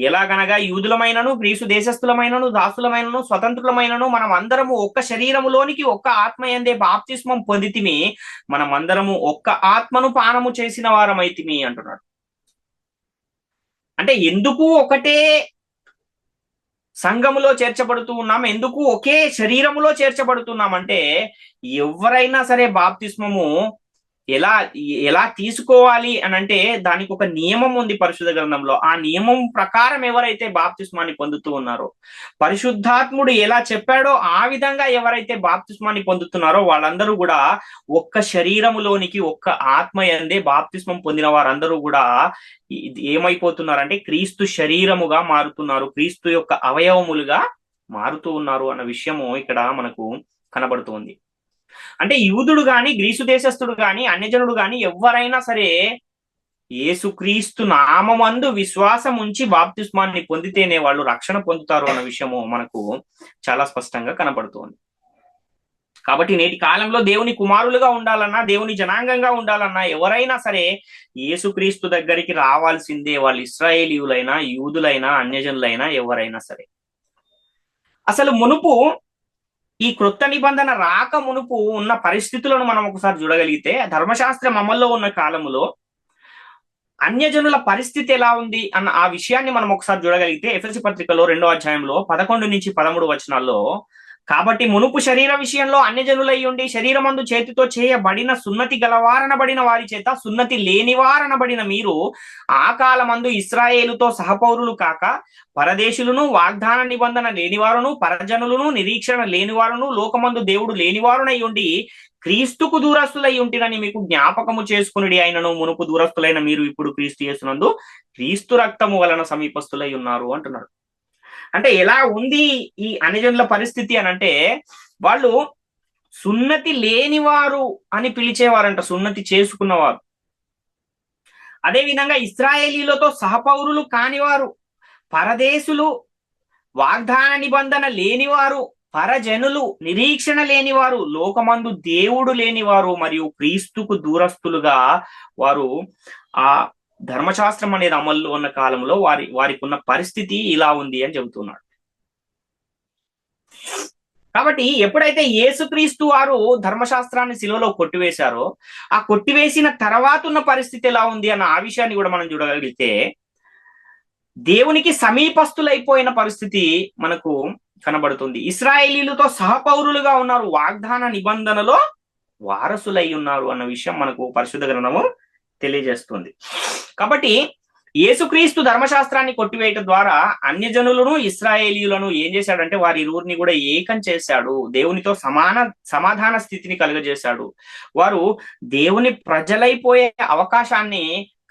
ఎలాగనగా యూదులమైనను గ్రీసు దేశస్థులమైనను దాసులమైనను స్వతంత్రులమైనను మనం అందరము ఒక్క శరీరములోనికి ఒక్క ఆత్మయందే బాప్తిస్మం పొందితిమి, మనం అందరము ఒక్క ఆత్మను పానము చేసిన వారమైతిమి అంటున్నాడు. అంటే ఎందుకు ఒకటే సంఘములో చేర్చబడుతూ ఉన్నాం, ఎందుకు ఒకే శరీరములో చేర్చబడుతున్నాం అంటే ఎవరైనా సరే బాప్తిస్మము ఎలా ఎలా తీసుకోవాలి అని అంటే దానికి ఒక నియమం ఉంది పరిశుద్ధ గ్రంథంలో. ఆ నియమం ప్రకారం ఎవరైతే బాప్తిస్మాన్ని పొందుతూ ఉన్నారో, పరిశుద్ధాత్ముడు ఎలా చెప్పాడో ఆ విధంగా ఎవరైతే బాప్తిస్మాన్ని పొందుతున్నారో వాళ్ళందరూ కూడా ఒక్క శరీరములోనికి ఒక్క ఆత్మయందే బాప్తిస్మం పొందిన వారందరూ కూడా ఏమైపోతున్నారంటే క్రీస్తు శరీరముగా మారుతున్నారు, క్రీస్తు యొక్క అవయవములుగా మారుతూ ఉన్నారు అన్న విషయము ఇక్కడ మనకు కనబడుతుంది. అంటే యూదుడు గాని గ్రీసు దేశస్థుడు గాని అన్యజనుడు గాని ఎవరైనా సరే యేసుక్రీస్తు నామమందు విశ్వాసం ఉంచి బాప్తిస్మాన్ని పొందితేనే వాళ్ళు రక్షణ పొందుతారు అన్న విషయము మనకు చాలా స్పష్టంగా కనబడుతోంది. కాబట్టి నేటి కాలంలో దేవుని కుమారులుగా ఉండాలన్నా దేవుని జనాంగంగా ఉండాలన్నా ఎవరైనా సరే యేసుక్రీస్తు దగ్గరికి రావాల్సిందే, వాళ్ళు ఇశ్రాయేలీయులైనా యూదులైనా అన్యజనులైనా ఎవరైనా సరే. అసలు మునుపు ఈ క్రొత్త నిబంధన రాక మునుపు ఉన్న పరిస్థితులను మనం ఒకసారి చూడగలిగితే ధర్మశాస్త్రం అమల్లో ఉన్న కాలంలో అన్యజనుల పరిస్థితి ఎలా ఉంది అన్న ఆ విషయాన్ని మనం ఒకసారి చూడగలిగితే ఎఫెసీ పత్రికలో 2వ అధ్యాయంలో 11-13 వచనాల్లో, కాబట్టి మునుపు శరీర విషయంలో అన్యజనులై ఉండి శరీరమందు చేతితో చేయబడిన సున్నతి గలవారనబడిన వారి చేత సున్నతి లేనివారనబడిన మీరు ఆ కాలమందు ఇశ్రాయేలుతో సహపౌరులు కాక పరదేశులను వాగ్దాన నిబంధన లేనివారును పరజనులను నిరీక్షణ లేనివారును లోకమందు దేవుడు లేనివారునై ఉండి క్రీస్తుకు దూరస్తులై ఉంటినని మీకు జ్ఞాపకము చేసుకుని ఆయనను మునుపు దూరస్తులైన మీరు ఇప్పుడు క్రీస్తు యేసునందు క్రీస్తు రక్తము వలన సమీపస్తులై ఉన్నారు అంటున్నాడు. అంటే ఎలా ఉంది ఈ అన్యజనుల పరిస్థితి అని అంటే వాళ్ళు సున్నతి లేనివారు అని పిలిచేవారంట, సున్నతి చేసుకున్నవారు. అదే విధంగా ఇశ్రాయేలీలతో సహపౌరులు కానివారు, పరదేశులు, వాగ్దాన నిబంధన లేనివారు, పరజనులు, నిరీక్షణ లేనివారు, లోకమందు దేవుడు లేనివారు మరియు క్రీస్తుకు దూరస్తులుగా వారు ఆ ధర్మశాస్త్రం అనేది అమల్లో ఉన్న కాలంలో వారికి ఉన్న పరిస్థితి ఇలా ఉంది అని చెబుతున్నాడు. కాబట్టి ఎప్పుడైతే యేసుక్రీస్తు వారు ధర్మశాస్త్రాన్ని శిలువలో కొట్టివేశారో ఆ కొట్టివేసిన తర్వాత ఉన్న పరిస్థితి ఎలా ఉంది అన్న ఆ విషయాన్ని కూడా మనం చూడగలిగితే దేవునికి సమీపస్తులైపోయిన పరిస్థితి మనకు కనబడుతుంది. ఇశ్రాయేలీలతో సహపౌరులుగా ఉన్నారు, వాగ్దాన నిబంధనలో వారసులై ఉన్నారు అన్న విషయం మనకు పరిశుద్ధ గ్రంథము తెలియజేస్తుంది. కాబట్టి యేసుక్రీస్తు ధర్మశాస్త్రాన్ని కొట్టివేయటం ద్వారా అన్యజనులను ఇశ్రాయేలీయులను ఏం చేశాడంటే వారి ఇరువురిని కూడా ఏకం చేశాడు, దేవునితో సమాధాన స్థితిని కలుగజేశాడు, వారు దేవుని ప్రజలైపోయే అవకాశాన్ని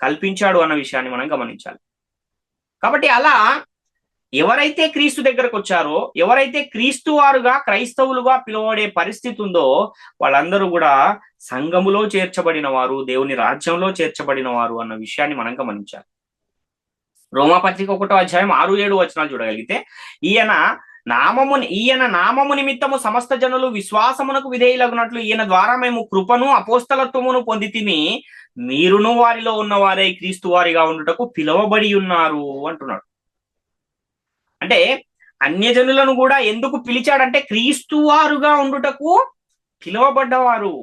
కల్పించాడు అన్న విషయాన్ని మనం గమనించాలి. కాబట్టి అలా ఎవరైతే క్రీస్తు దగ్గరకు వచ్చారో, ఎవరైతే క్రీస్తు వారుగా క్రైస్తవులుగా పిలువబడే పరిస్థితి ఉందో వాళ్ళందరూ కూడా సంఘములో చేర్చబడిన వారు, దేవుని రాజ్యంలో చేర్చబడిన వారు అన్న విషయాన్ని మనం గమనించాలి. రోమాపత్రిక 1వ అధ్యాయం 6-7 వచనాలు చూడగలిగితే ఈయన నామము నిమిత్తము సమస్త జనులు విశ్వాసమునకు విధేయులగునట్లు ఈయన ద్వారా మేము కృపను అపోస్తలత్వమును పొందితిమి, మీరును వారిలో ఉన్నవారై క్రీస్తు వారిగా ఉండుటకు పిలువబడి ఉన్నారు అంటున్నాడు. అంటే అన్యజనులను కూడా ఎందుకు పిలిచాడంటే క్రీస్తు వారుగా ఉండుటకు పిలువబడ్డవారు.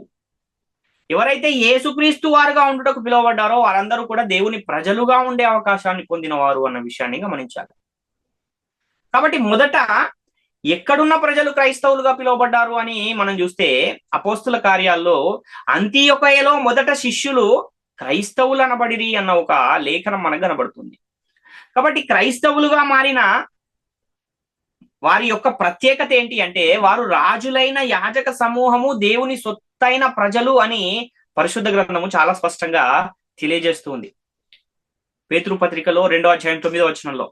ఎవరైతే యేసుక్రీస్తు వారుగా ఉండుటకు పిలువబడ్డారో వారందరూ కూడా దేవుని ప్రజలుగా ఉండే అవకాశాన్ని పొందినవారు అన్న విషయాన్ని గమనించాలి. కాబట్టి మొదట ఎక్కడున్న ప్రజలు క్రైస్తవులుగా పిలువబడ్డారు అని మనం చూస్తే అపోస్తుల కార్యాల్లో అంతియొకయలో మొదట శిష్యులు క్రైస్తవులు అనబడిరి అన్న ఒక లేఖనం మనకు కనబడుతుంది. కాబట్టి క్రైస్తవులుగా మారిన వారి యొక్క ప్రత్యేకత ఏంటి అంటే వారు రాజులైన యాజక సమూహము, దేవుని సొత్తైన ప్రజలు అని పరిశుద్ధ గ్రంథము చాలా స్పష్టంగా తెలియజేస్తుంది. పేతురు పత్రికలో 2వ అధ్యాయం 9వ వచనంలో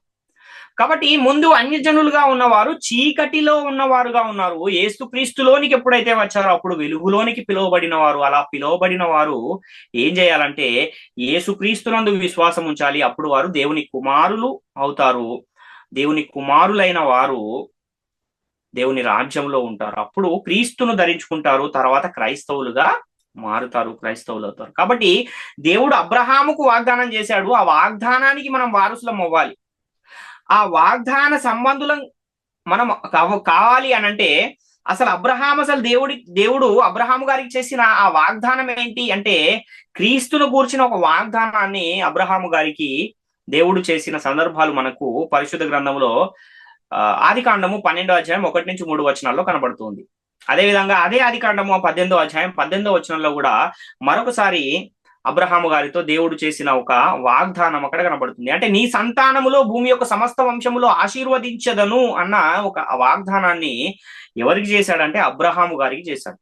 కాబట్టి ముందు అన్యజనులుగా ఉన్నవారు చీకటిలో ఉన్నవారుగా ఉన్నారు. యేసుక్రీస్తులోనికి ఎప్పుడైతే వచ్చారో అప్పుడు వెలుగులోనికి పిలువబడిన వారు. అలా పిలువబడిన వారు ఏం చేయాలంటే యేసుక్రీస్తునందు విశ్వాసం ఉంచాలి. అప్పుడు వారు దేవుని కుమారులు అవుతారు. దేవుని కుమారులైన వారు దేవుని రాజ్యంలో ఉంటారు. అప్పుడు క్రీస్తును ధరించుకుంటారు. తర్వాత క్రైస్తవులుగా మారుతారు, క్రైస్తవులు అవుతారు. కాబట్టి దేవుడు అబ్రహాముకు వాగ్దానం చేశాడు. ఆ వాగ్దానానికి మనం వారసులం అవ్వాలి. ఆ వాగ్దాన సంబంధులం మనం కావాలి అని అంటే అసలు దేవుడు అబ్రహాము గారికి చేసిన ఆ వాగ్దానం ఏంటి అంటే క్రీస్తును గూర్చిన ఒక వాగ్దానాన్ని అబ్రహాము గారికి దేవుడు చేసిన సందర్భాలు మనకు పరిశుద్ధ గ్రంథంలో ఆది కాండము 12వ అధ్యాయం 1-3 వచనాల్లో కనబడుతుంది. అదేవిధంగా అదే ఆది కాండము 18వ అధ్యాయం 18వ వచనంలో కూడా మరొకసారి అబ్రహాము గారితో దేవుడు చేసిన ఒక వాగ్దానం అక్కడ కనబడుతుంది. అంటే నీ సంతానములో భూమి యొక్క సమస్త వంశములో ఆశీర్వదించదను అన్న ఒక వాగ్దానాన్ని ఎవరికి చేశాడంటే అబ్రహాము గారికి చేశాడు.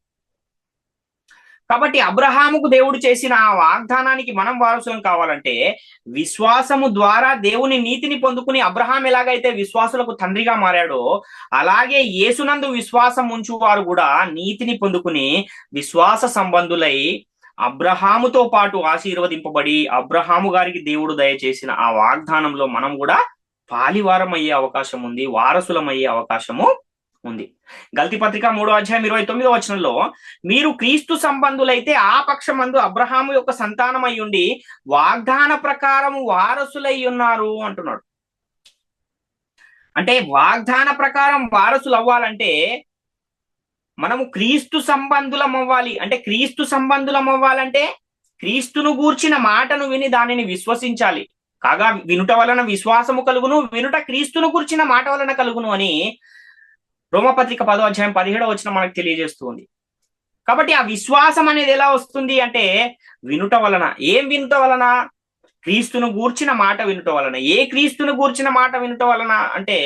కాబట్టి అబ్రహాముకు దేవుడు చేసిన ఆ వాగ్దానానికి మనం వారసులం కావాలంటే విశ్వాసము ద్వారా దేవుని నీతిని పొందుకుని అబ్రహాం ఎలాగైతే విశ్వాసులకు తండ్రిగా మారాడో అలాగే యేసునందు విశ్వాసం ఉంచువారు కూడా నీతిని పొందుకుని విశ్వాస సంబంధులై అబ్రహాముతో పాటు ఆశీర్వదింపబడి అబ్రహాము గారికి దేవుడు దయచేసిన ఆ వాగ్దానంలో మనం కూడా పాలివారం అయ్యే అవకాశం ఉంది, వారసులం అయ్యే అవకాశము ఉంది. గల్తీ పత్రిక 3వ అధ్యాయం 29వ వచనంలో మీరు క్రీస్తు సంబంధులైతే ఆ పక్షమందు అబ్రహాము యొక్క సంతానం అయ్యుండి వాగ్దాన ప్రకారము వారసులై ఉన్నారు అంటున్నాడు. అంటే వాగ్దాన ప్రకారం వారసులు అవ్వాలంటే మనము క్రీస్తు సంబంధులం అవ్వాలి. అంటే క్రీస్తు సంబంధులం అవ్వాలంటే క్రీస్తును గూర్చిన మాటను విని దానిని విశ్వసించాలి. కాగా వినుట వలన విశ్వాసము కలుగును, వినుట క్రీస్తును గూర్చిన మాట వలన కలుగును అని రోమపత్రిక 10వ అధ్యాయం 17వ వచనం మనకు తెలియజేస్తుంది. కాబట్టి ఆ విశ్వాసం అనేది ఎలా వస్తుంది అంటే వినుట వలన. ఏం వినుట వలన? క్రీస్తును గూర్చిన మాట వినుట వలన. ఏ క్రీస్తును గూర్చిన మాట వినుట వలన అంటే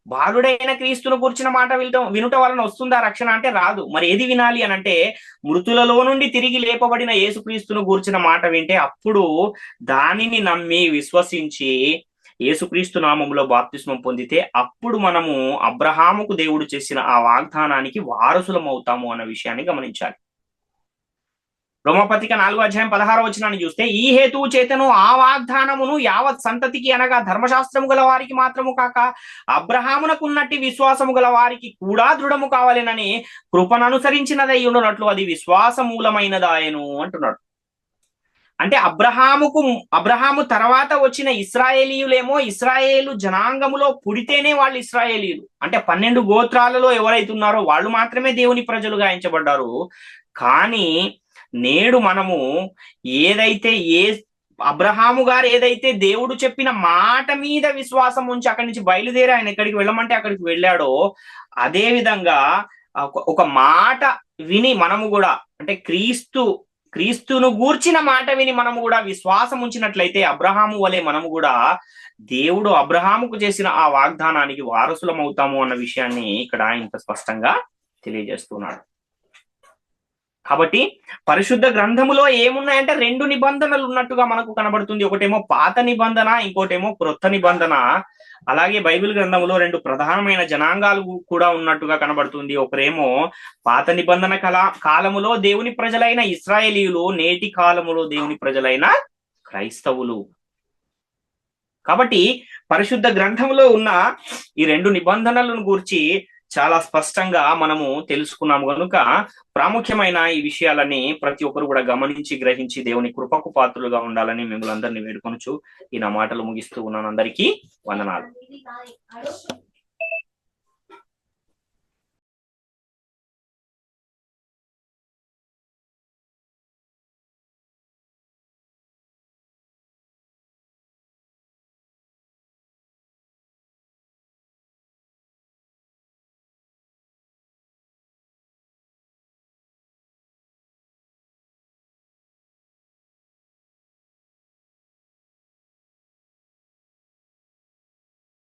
బాలుడైన క్రీస్తును గూర్చిన మాట వినుట వలన వస్తుందా రక్షణ అంటే రాదు. మరి ఏది వినాలి అని అంటే మృతులలో నుండి తిరిగి లేపబడిన యేసుక్రీస్తును గూర్చిన మాట వింటే అప్పుడు దానిని నమ్మి విశ్వసించి యేసుక్రీస్తు నామములో బాప్తిస్మం పొందితే అప్పుడు మనము అబ్రహాముకు దేవుడు చేసిన ఆ వాగ్దానానికి వారసులం అవుతాము అన్న విషయాన్ని గమనించాలి. రోమపత్రిక 4వ అధ్యాయం 16వ వచనాన్ని చూస్తే ఈ హేతువు చేతను ఆ వాగ్దానమును యావత్ సంతతికి అనగా ధర్మశాస్త్రము గల వారికి మాత్రము కాక అబ్రహామునకున్నట్టి విశ్వాసము గల వారికి కూడా దృఢము కావాలనని కృపను అనుసరించినదై ఉండునట్లు అది విశ్వాస మూలమైనదాయను అంటున్నాడు. అంటే అబ్రహాము తర్వాత వచ్చిన ఇశ్రాయేలీయులేమో ఇశ్రాయేలు జనాంగములో పుడితేనే వాళ్ళు ఇశ్రాయేలీయులు. అంటే 12 గోత్రాలలో ఎవరైతే ఉన్నారో వాళ్ళు మాత్రమే దేవుని ప్రజలుగా ఎంచబడ్డారు. కానీ నేడు మనము అబ్రహాము గారు ఏదైతే దేవుడు చెప్పిన మాట మీద విశ్వాసం ఉంచి అక్కడి నుంచి బయలుదేరి ఆయన ఎక్కడికి వెళ్ళమంటే అక్కడికి వెళ్ళాడో అదే విధంగా ఒక మాట విని మనము కూడా అంటే క్రీస్తును గూర్చిన మాట విని మనము కూడా విశ్వాసం ఉంచినట్లయితే అబ్రహాము వలె మనము కూడా దేవుడు అబ్రహాముకు చేసిన ఆ వాగ్దానానికి వారసులం అవుతాము అన్న విషయాన్ని ఇక్కడ ఇంత స్పష్టంగా తెలియజేస్తున్నాడు. కాబట్టి పరిశుద్ధ గ్రంథములో ఏమున్నాయంటే 2 నిబంధనలు ఉన్నట్టుగా మనకు కనబడుతుంది. ఒకటేమో పాత నిబంధన, ఇంకోటేమో క్రొత్త నిబంధన. అలాగే బైబిల్ గ్రంథంలో 2 ప్రధానమైన జనాంగాలు కూడా ఉన్నట్టుగా కనబడుతుంది. ఒకరేమో పాత నిబంధన కాలములో దేవుని ప్రజలైన ఇశ్రాయేలీయులు, నేటి కాలములో దేవుని ప్రజలైన క్రైస్తవులు. కాబట్టి పరిశుద్ధ గ్రంథంలో ఉన్న ఈ 2 నిబంధనలను గూర్చి చాలా స్పష్టంగా మనము తెలుసుకున్నాము కనుక ప్రాముఖ్యమైన ఈ విషయాలని ప్రతి ఒక్కరు కూడా గమనించి గ్రహించి దేవుని కృపకు పాత్రులుగా ఉండాలని మిమ్మల్ని అందరినీ వేడుకొనుచు ఈ నా మాటలు ముగిస్తూ ఉన్నాను. అందరికీ వందనాలు.